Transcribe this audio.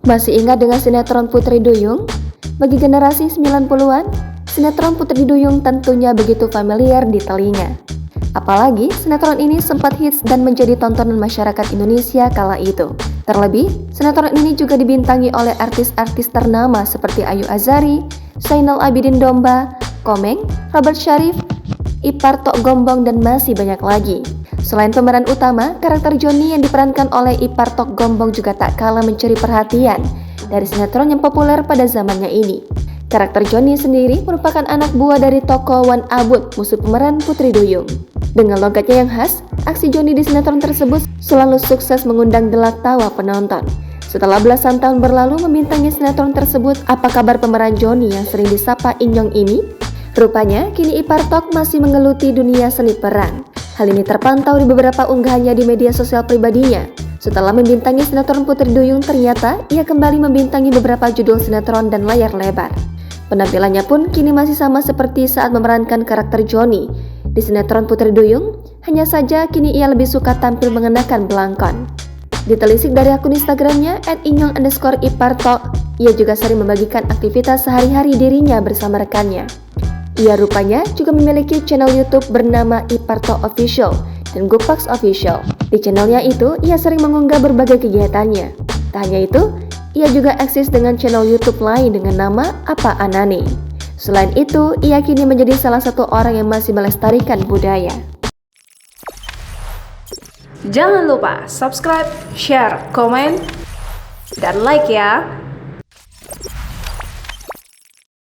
Masih ingat dengan sinetron Putri Duyung? Bagi generasi 90-an, sinetron Putri Duyung tentunya begitu familiar di telinga. Apalagi sinetron ini sempat hits dan menjadi tontonan masyarakat Indonesia kala itu. Terlebih, sinetron ini juga dibintangi oleh artis-artis ternama seperti Ayu Azhari, Zainal Abidin Domba, Komeng, Robert Syarif, Ipar Tok Gombong, dan masih banyak lagi. Selain pemeran utama, karakter Johnny yang diperankan oleh Ipar Tok Gombong juga tak kalah mencuri perhatian dari sinetron yang populer pada zamannya ini. Karakter Johnny sendiri merupakan anak buah dari tokoh Wan Abut, musuh pemeran Putri Duyung. Dengan logatnya yang khas, aksi Johnny di sinetron tersebut selalu sukses mengundang gelak tawa penonton. Setelah belasan tahun berlalu membintangi sinetron tersebut, apa kabar pemeran Johnny yang sering disapa Inyong ini? Rupanya, kini Ipar Tok masih menggeluti dunia seni peran. Hal ini terpantau di beberapa unggahannya di media sosial pribadinya. Setelah membintangi sinetron Putri Duyung, ternyata ia kembali membintangi beberapa judul sinetron dan layar lebar. Penampilannya pun kini masih sama seperti saat memerankan karakter Johnny di sinetron Putri Duyung, hanya saja kini ia lebih suka tampil mengenakan belangkon. Ditelisik dari akun Instagramnya @inyong_ipartok, ia juga sering membagikan aktivitas sehari-hari dirinya bersama rekannya. Ia rupanya juga memiliki channel YouTube bernama Ipartok Official dan Gopax Official. Di channelnya itu, ia sering mengunggah berbagai kegiatannya. Tak hanya itu, ia juga eksis dengan channel YouTube lain dengan nama Apa Anane. Selain itu, ia kini menjadi salah satu orang yang masih melestarikan budaya. Jangan lupa subscribe, share, komen, dan like ya!